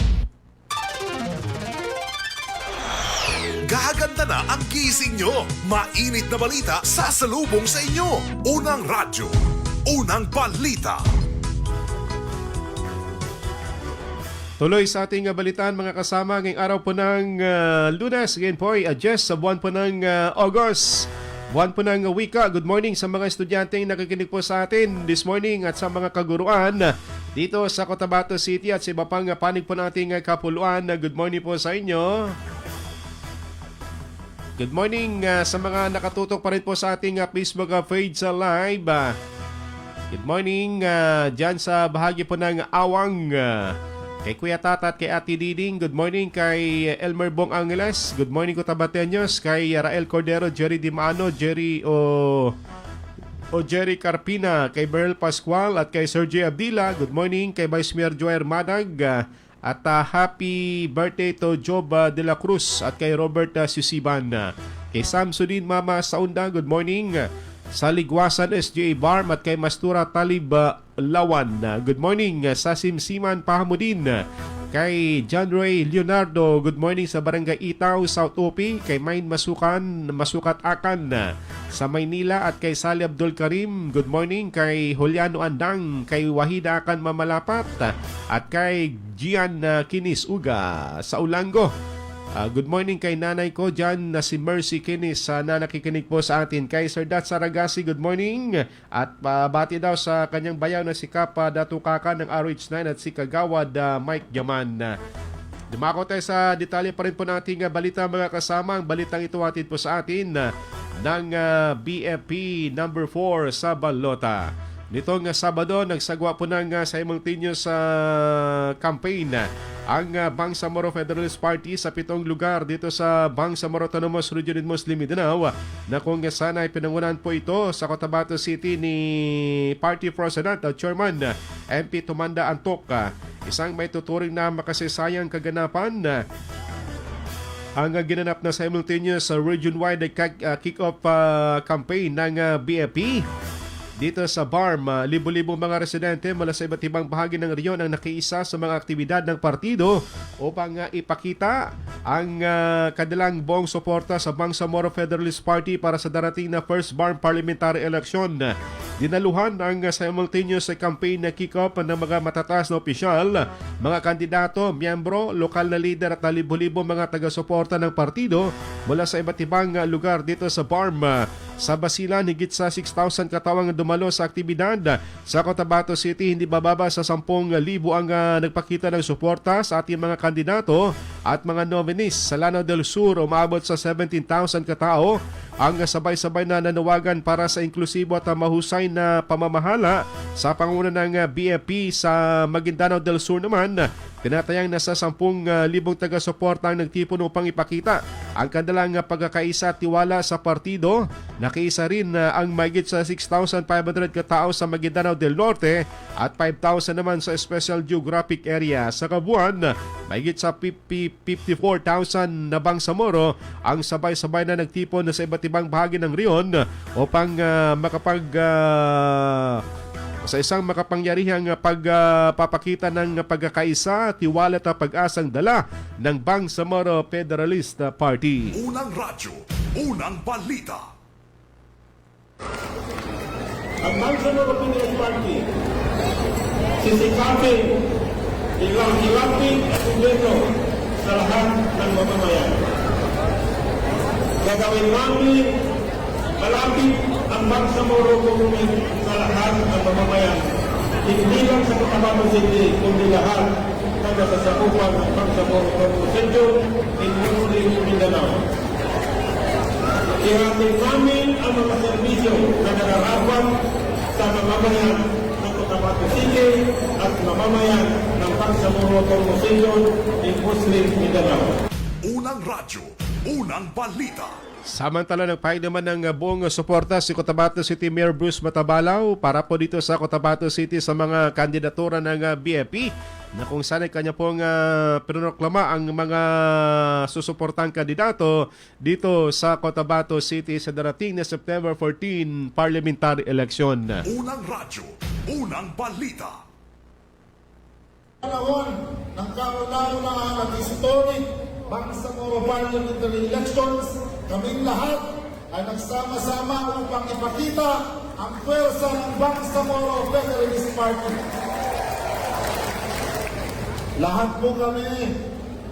Speaker 5: Gaganda na ang gising nyo. Mainit na balita sasalubong sa inyo. Unang Radyo, Unang Balita.
Speaker 4: Tuloy sa ating balitaan mga kasama ngayong araw po ng Lunes. Ngayon po ay adjust sa buwan po ng August. Buwan po ng wika. Good morning sa mga estudyanteng nakikinig po sa atin this morning at sa mga kaguruan dito sa Cotabato City at sa iba pang panig po nating kapuluan. Good morning po sa inyo. Good morning sa mga nakatutok pa rin po sa ating Facebook page live. Good morning dyan sa bahagi po ng Awang. Kay Kuya Tata at kay Ate Diding. Good morning kay Elmer Bong Angeles. Good morning Cotabateños. Kay Rael Cordero, Jerry Dimano, Jerry Carpina, kay Beryl Pascual at kay Sergio Abdila. Good morning kay Vice Mayor Joer Madag. At happy birthday to Job de la Cruz at kay Robert Susiban. Kay Samsudin Mama Saunda, good morning. Sa Ligwasan SGA Barm at kay Mastura Talib Lawan. Good morning sa Simsiman Pahamudin. Kay John Ray Leonardo, good morning sa Barangay Itaw, South OP. Kay Main Masukat Akan sa Maynila at kay Sali Abdul Karim, good morning. Kay Juliano Andang, kay Wahida Akan Mamalapat at kay Gian Kinis Uga sa Ulango. Good morning kay nanay ko dyan na si Mercy Kinis na nakikinig po sa atin. Kay Sir Dat Saragasi, good morning. At bati daw sa kanyang bayaw na si Kapa Datukaka ng RH9 at si Kagawad Mike Yaman. Dumako tayo sa detalye pa rin po nating balita mga kasama. Ang balitang ito atid po sa atin ng BFP number 4 sa balota. Nitong Sabado, nagsagwa po ng simultaneous campaign ang Bangsamoro Federalist Party sa 7 lugar dito sa Bangsamoro Autonomous Region in Muslim Mindanao na kung saan ay pinangunahan po ito sa Cotabato City ni Party President at Chairman MP Tumanda Antok. Isang may tuturing na makasisayang kaganapan ang ginanap na simultaneous region-wide kick-off campaign ng BFP. Dito sa BARM, libo-libong mga residente mula sa iba't ibang bahagi ng reyon ang nakiisa sa mga aktibidad ng partido upang ipakita ang kanilang buong suporta sa Bangsamoro Federalist Party para sa darating na first BARM parliamentary election. Dinaluhan ang simultaneous campaign na kick-off ng mga matataas na opisyal, mga kandidato, miyembro, lokal na leader at libo-libong mga taga-suporta ng partido mula sa iba't ibang lugar dito sa BARM. Sa Basilan, higit sa 6,000 katawang dumalo sa aktibidad. Sa Cotabato City, hindi bababa sa 10,000 ang nagpakita ng suporta sa ating mga kandidato at mga nominees. Sa Lanao del Sur, umabot sa 17,000 katao ang sabay-sabay na nanawagan para sa inklusibo at mahusay na pamamahala sa panguna ng BFP. Sa Maguindanao del Sur naman, tinatayang nasa 10,000 taga-suporta ang nagtipon upang ipakita ang kanilang pagkakaisa at tiwala sa partido. Nakiisa rin ang mahigit sa 6,500 katao sa Maguindanao del Norte at 5,000 naman sa Special Geographic Area. Sa Kabuuan, mahigit sa 54,000 na Bangsamoro ang sabay-sabay na nagtipon sa iba't ibang bahagi ng riyon upang sa isang makapangyarihang pagpapakita ng pagkakaisa, tiwala at pag-asang dala ng Bangsamoro Federalist Party.
Speaker 5: Unang radyo, unang balita.
Speaker 19: Ang Bangsamoro Federalist Party sisikapin ilang hilapin at kumpleto sa lahat ng mamamayan. Gagawin namin malapit ang Bangsamoro Government sa lahat ng mamamayan. Hindi lang sa Cotabato City, kundi lahat ng nasasakupan ng Bangsamoro Region in Muslim Mindanao. Ihatid namin ang mga serbisyo na nararapat sa mamamayan ng Cotabato City at mamamayan ng Bangsamoro Region in Muslim Mindanao.
Speaker 5: Unang radyo, unang balita.
Speaker 4: Samantala, nagpahid naman ng buong suporta si Cotabato City Mayor Bruce Matabalao para po dito sa Cotabato City sa mga kandidatura ng BFP na kung saan ay kanya pong pinoproklama ang mga susuportang kandidato dito sa Cotabato City sa darating na September 14 parliamentary election.
Speaker 5: Unang radyo, unang balita.
Speaker 19: Panahon ng kauna-unahan at historic Bangsamoro parliamentary elections, kaming lahat ay nagsama-sama upang ipakita ang pwersa ng Bangsamoro Federalist Party. Lahat po kami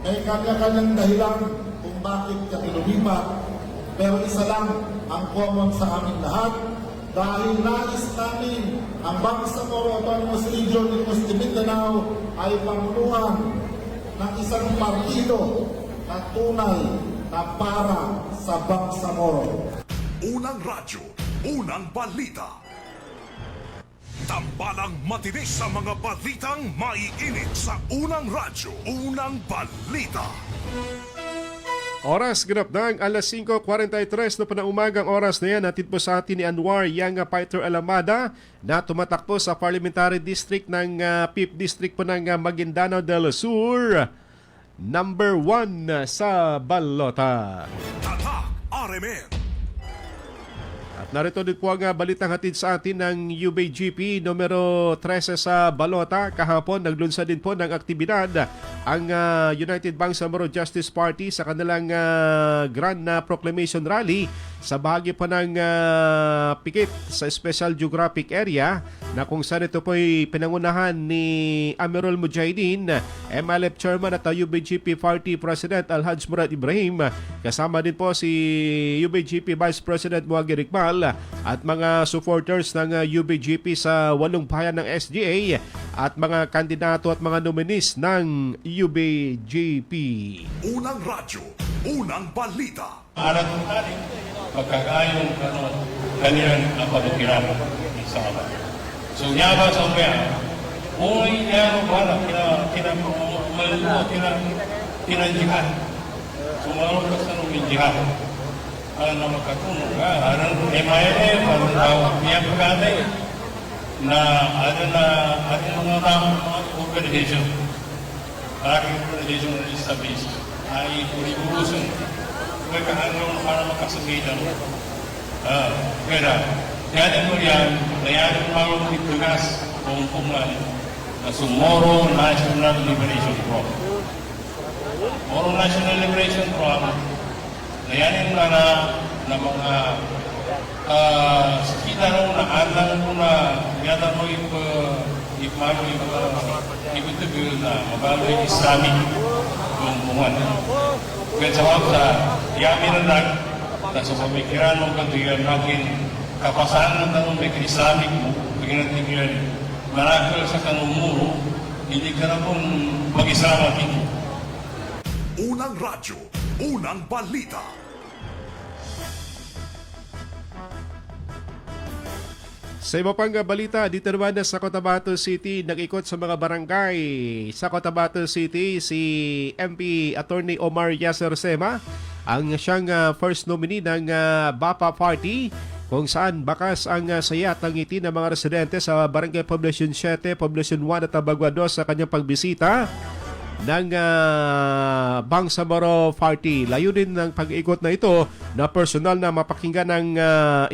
Speaker 19: may kanya-kanyang dahilan kung bakit kami lumipat, pero isa lang ang common sa aming lahat, dahil nais namin ang Bangsamoro Autonomous Region in Muslim Mindanao ay pamunuan ng isang partido na tunay na para sa Bangsamoro.
Speaker 5: Unang radyo, unang balita. Tambalang matinis sa mga balitang maiinit sa unang radyo, unang balita.
Speaker 4: Oras ganap ng alas 5:43 na pa ng umagang oras na yan. Natin po sa atin ni Anwar Yang Fighter Alamada na tumatakbo sa Parliamentary District ng 5th District po ng Maguindanao del Sur. Number 1 sa balota.
Speaker 5: Tatak RMN.
Speaker 4: At narito din po ang balitang hatid sa atin ng UBGP numero 13 sa balota. Kahapon naglunsad din po ng aktibidad ang United Bangsamoro Justice Party sa kanilang Grand Proclamation Rally sa bahagi po ng pikit sa Special Geographic Area na kung saan ito po ay pinangunahan ni Amirul Mujahideen, MLF Chairman at UBGP Party President Alhaj Murad Ibrahim. Kasama din po si UBGP Vice President Muagir Iqbal at mga supporters ng UBGP sa 8 bayan ng SGA at mga kandidato at mga nominees ng UBGP.
Speaker 5: Unang radyo, unang balita.
Speaker 19: Alam mo natin, pagkakayong kanilang pagkikiran sa mga. So, nyaba sa umaya, uy, yan, wala, kinanjihan. Sumalong ka sa nung jihan. Alam na magkatulong ka, alam MIA, parang tawag niya pagkatay na mga organization, aking organization na established.
Speaker 8: ay puriburusan. Magkahanong para makasagay ng pera. Kaya mo yan, layanin mo ang itugas kung kumlan na Moro National Liberation Front. Moro National Liberation Front, layanin mo na mga kita nung naandang mo na yata mo ipmano ipitugil na mabaloy Islamic kung bungan. Kaya sa yamin na sa pamikiran mo katigan natin kapasahan ng tanong may Islamic mo, bigyan natin yan, marakal sa kanumuro, hindi ka na pong mag-Islam dito.
Speaker 5: Unang radyo, unang balita.
Speaker 4: Sa iba pang balita, dito naman na sa Cotabato City, nag-ikot sa mga barangay. Sa Cotabato City, si MP Attorney Omar Yasser Sema, ang siyang first nominee ng BAPA Party, kung saan bakas ang saya at ang ngiti ng mga residente sa Barangay Poblacion 7, Poblacion 1 at Tabagua 2 sa kanyang pagbisita ng Bangsamoro Party. Layunin ng pag-ikot na ito na personal na mapakinggan ng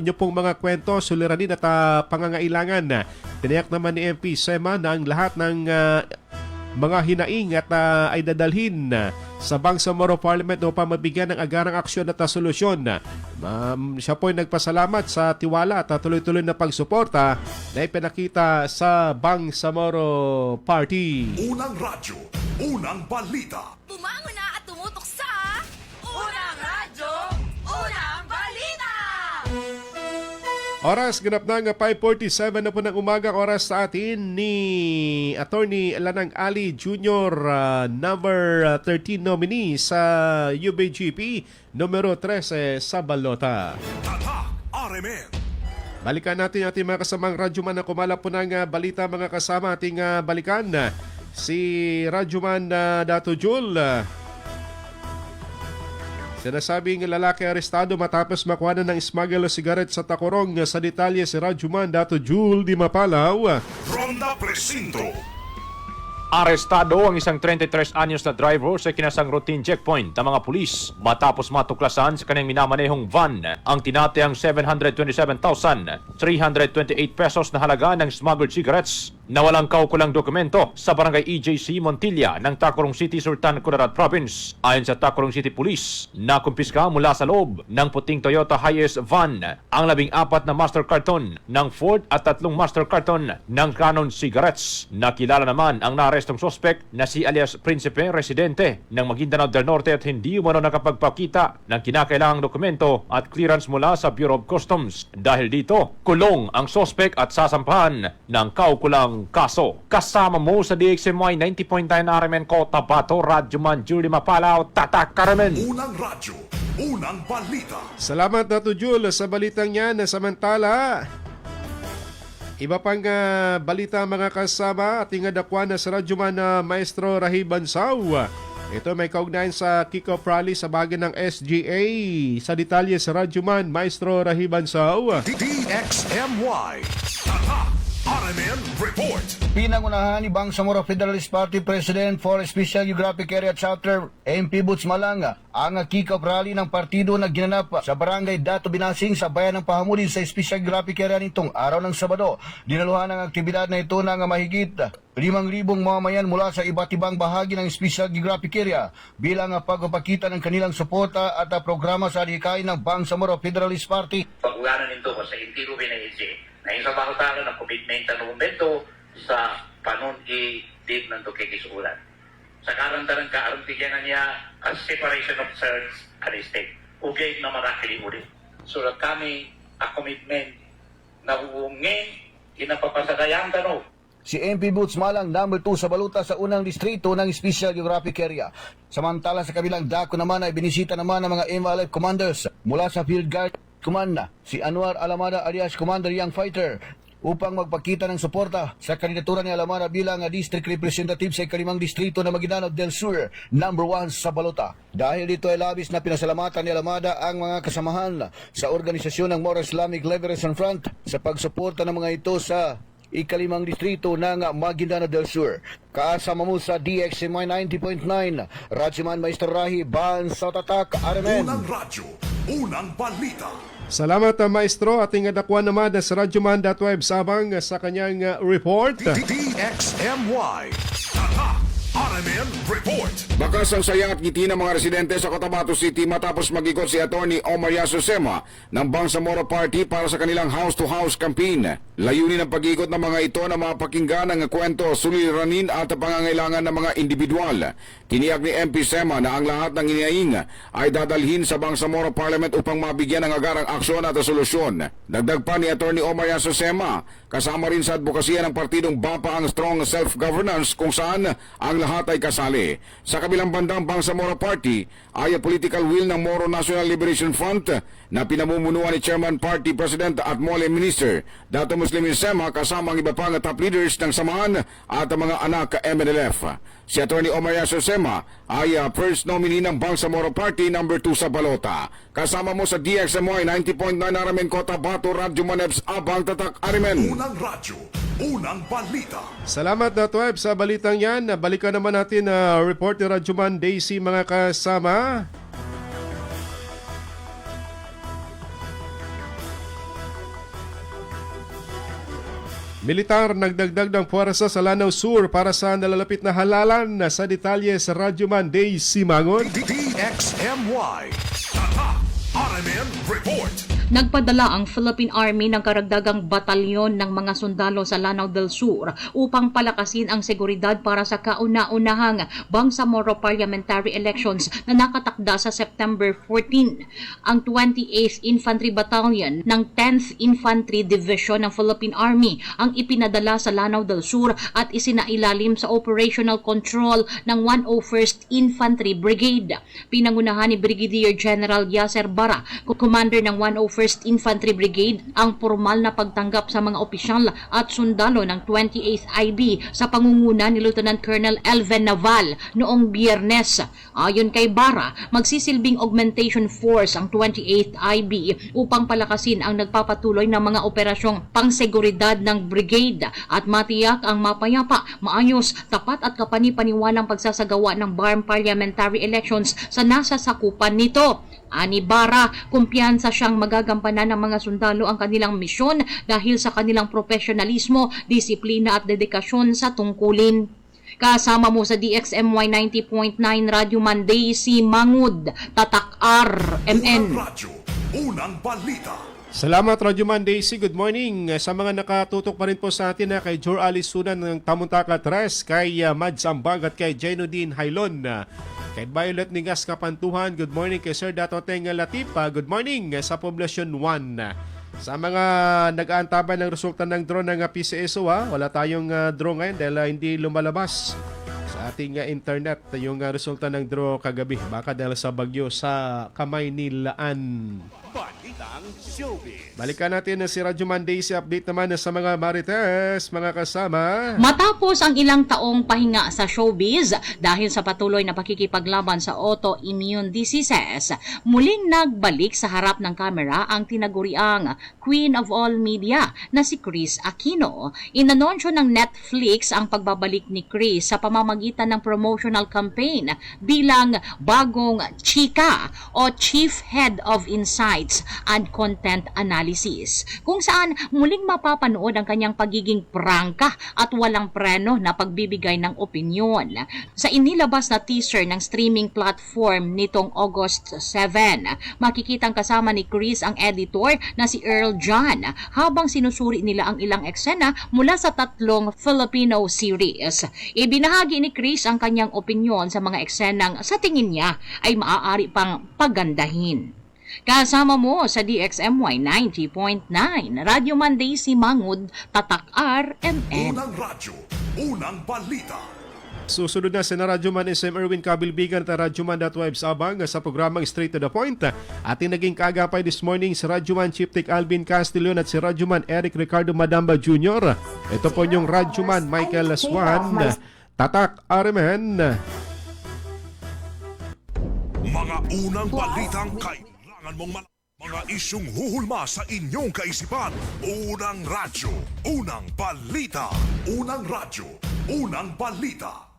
Speaker 4: inyo pong mga kwento, suliranin at pangangailangan. Tiniyak naman ni MP Sema na ang lahat ng mga hinaing at ay dadalhin sa Bangsamoro Parliament upang mabigyan ng agarang aksyon at solusyon. Siya po ay nagpasalamat sa tiwala at tuloy-tuloy na pagsuporta na ipinakita sa Bangsamoro Party.
Speaker 5: Unang radyo, unang balita.
Speaker 6: Bumangon na at tumutok sa Unang Radyo, Unang Balita!
Speaker 4: Oras ganap na nga 5:47 na po ng umaga, oras sa atin ni Attorney Lanang Ali Jr., number 13 nominee sa UBGP, numero 13 sa Balota.
Speaker 5: RMN.
Speaker 4: Balikan natin ating mga kasamang radyoman na kumalap po ng balita, mga kasama. Ating balikan si Radyoman Dato Jul. Sinasabing lalaki arestado matapos makuha ng smuggle o sigaret sa Tacorong. Sa detalye si Radyoman Dato Jul Di Mapalaw.
Speaker 5: Ronda Presinto.
Speaker 12: Arestado ang isang 33 anyos na driver sa kinasang routine checkpoint ng mga pulis matapos matuklasan sa kanyang minamanehong van ang tinatayang 727,328 pesos na halaga ng smuggled cigarettes na walang kaukulang dokumento sa barangay EJC Montilla ng Tacorong City, Sultan Kudarat Province. Ayon sa Tacorong City Police, nakumpiska mula sa loob ng puting Toyota Hiace van ang 14 na master carton ng Ford at 3 master carton ng Canon cigarettes. Nakilala naman ang naarestong sospek na si alias Prinsipe, residente ng Maguindanao del Norte at hindi umano nakapagpakita ng kinakailangang dokumento at clearance mula sa Bureau of Customs. Dahil dito, kulong ang sospek at sasampahan ng kaukulang kaso. Kasama mo sa DXMY 90.9 RMN Cotabato, Radyoman Julie Mapalaw, Tatak Karamen.
Speaker 5: Unang radyo, unang balita.
Speaker 4: Salamat Dato Jul sa balitang yan. Samantala, iba pang balita, mga kasama, ating dakwan na sa Radyoman Maestro Rahib Bansaw. Ito may kaugnayan sa kick-off rally sa bagay ng SGA. Sa detalye sa Radyoman Maestro Rahib Bansaw.
Speaker 5: DXMY. Tatak RMN Report.
Speaker 11: Pinangunahan ni Bangsamoro Federalist Party President for Special Geographic Area Chapter MP Boots Malanga ang kick-off rally ng partido na ginanap sa Barangay Dato Binasing sa bayan ng Pahamudin sa Special Geographic Area nitong araw ng Sabado. Dinaluhan ang aktibidad na ito ng mahigit 5,000 mamamayan mula sa iba't ibang bahagi ng Special Geographic Area bilang pagpapakita ng kanilang suporta at programa sa adhikain ng Bangsamoro Federalist Party.
Speaker 20: Pag-ugaran nito ko sa intiro binayisi na yung sa bakutalo ng commitment ng momento sa panon i-dig ng tukikisulan. Sa karantaran ka, aruntigyan niya as separation of church and state. Ugay na marakili ulit. So kami a commitment na uungin inapapasagayang tanong.
Speaker 11: Si MP Boots Malang, number 2 sa baluta sa unang distrito ng Special Geographic Area. Samantala sa kabilang dako naman ay binisita naman ng mga MLF commanders mula sa Field Guard Command, si Anwar Alamada alias Commander Young Fighter, upang magpakita ng suporta sa kandidatura ni Alamada bilang District Representative sa ikalimang distrito na Maguindanao del Sur, number 1 sa balota. Dahil dito ay labis na pinasalamatan ni Alamada ang mga kasamahan sa organisasyon ng More Islamic Liberation Front sa pagsuporta ng mga ito sa ikalimang distrito ng Maguindano del Sur. Kasama mo sa DXMY 90.9, Radyoman Maestro Rahi, Ban sa Tatak, Aramen.
Speaker 5: Unang radyo, unang balita.
Speaker 4: Salamat, Maestro. Ating adakwan naman sa Radyoman.web sabang sa kanyang report.
Speaker 5: DXMY. Tatak RMN Report.
Speaker 10: Bakas ang saya at ngiti ng mga residente sa Cotabato City matapos mag-ikot si Atty. Omar Yasosema ng Bangsamoro Party para sa kanilang house-to-house campaign. Layunin ng pag-ikot ng mga ito na mapakinggan ang kwento, suliranin at pangangailangan ng mga individual. Tiniyak ni MP Sema na ang lahat ng iniaing ay dadalhin sa Bangsamoro Parliament upang mabigyan ng agarang aksyon at solusyon. Dagdag pa ni Atty. Omar Yasosema, kasama rin sa advokasya ng partidong BAPA ang strong self-governance kung saan ang lahat ay kasali. Sa kabilang bandang Bangsamoro Party ay political will ng Moro National Liberation Front na pinamumunuan ni Chairman Party President at Mole Minister Dato Muslim Sema kasama ang iba pang top leaders ng samahan at mga anak MNLF. Si Atty. Omar Yasosema ay first nominee ng Bangsamoro Party number 2 sa balota. Kasama mo sa DXMY 90.9 Aramen Cotabato, Radyo Manebs, Abang Tatak Arimen.
Speaker 5: Unang radyo, unang balita.
Speaker 4: Salamat, Web, sa balitang yan. Balikan naman natin report ni Radyoman Daisy, mga kasama. Militar nagdagdag ng puwersa sa Lanao Sur para sa nalalapit na halalan. Sa detalye sa Radyoman Daisy Mangon.
Speaker 5: DXMY. Tatak RMN Report.
Speaker 13: Nagpadala ang Philippine Army ng karagdagang batalyon ng mga sundalo sa Lanao del Sur upang palakasin ang seguridad para sa kauna-unahang Bangsamoro Parliamentary Elections na nakatakda sa September 14. Ang 28th Infantry Battalion ng 10th Infantry Division ng Philippine Army ang ipinadala sa Lanao del Sur at isinailalim sa operational control ng 101st Infantry Brigade. Pinangunahan ni Brigadier General Yasser Bara, commander ng 101st Infantry Brigade, ang formal na pagtanggap sa mga opisyal at sundalo ng 28th IB sa pangunguna ni Lieutenant Colonel Elven Naval noong Biyernes. Ayon kay Bara, magsisilbing augmentation force ang 28th IB upang palakasin ang nagpapatuloy na mga operasyong pangseguridad ng brigade at matiyak ang mapayapa, maayos, tapat at kapanipaniwalang pagsasagawa ng BARM parliamentary elections sa nasasakupan nito. Ani Bara, kumpiyansa siyang magagampanan ng mga sundalo ang kanilang misyon dahil sa kanilang profesionalismo, disiplina at dedikasyon sa tungkulin. Kasama mo sa DXMY 90.9 Radyoman Daisy Mangud, Tatak RMN.
Speaker 5: Unang radyo, unang balita.
Speaker 4: Salamat, Radyoman Daisy. Good morning. Sa mga nakatutok pa rin po sa atin, kay Jor Ali Sunan ng Tamuntaka Tres, kay Mads Ambag at kay Jainudin Hailon. Kay Violet Nigas Kapantuhan, good morning. Kay Sir Datoteng Latipa, good morning. Sa Poblasyon 1. Sa mga nag-aantabay ng resulta ng draw ng PCSO, wala tayong draw ngayon dahil hindi lumalabas sa ating internet yung resulta ng draw kagabi. Baka dahil sa bagyo sa Kamaynilaan.
Speaker 5: Balitang Showbiz.
Speaker 4: Balikan natin si Radyoman Daisy. Update naman sa mga marites, mga kasama.
Speaker 13: Matapos ang ilang taong pahinga sa showbiz dahil sa patuloy na pakikipaglaban sa autoimmune diseases, muling nagbalik sa harap ng kamera ang tinaguriang Queen of All Media na si Kris Aquino. Inanunsyo ng Netflix ang pagbabalik ni Kris sa pamamagitan ng promotional campaign bilang bagong chika o Chief Head of Insights and Content Analysis, kung saan muling mapapanood ang kanyang pagiging prangka at walang preno na pagbibigay ng opinyon. Sa inilabas na teaser ng streaming platform nitong August 7, makikitang kasama ni Kris ang editor na si Earl John habang sinusuri nila ang ilang eksena mula sa 3 Filipino series. Ibinahagi ni Kris ang kanyang opinyon sa mga eksenang sa tingin niya ay maaari pang pagandahin. Kasama mo sa DXMY 90.9 Radyoman Daisy Mangud, Tatak RMN.
Speaker 5: Unang radyo, unang balita.
Speaker 4: Susunod na si Radyoman SM Erwin Kabilbigan at Radyoman.web Sabang sa programang Straight to the Point. Ating naging kaagapay this morning si Radyoman Chief Tech Alvin Castillon at si Radyoman Eric Ricardo Madamba Jr. Ito po yung Radyoman Michael Swan, Tatak RMN.
Speaker 5: Mga unang balitang kailangan mong Mga isyung huhulma sa inyong kaisipan. Unang radyo, unang balita. Unang radyo, unang balita.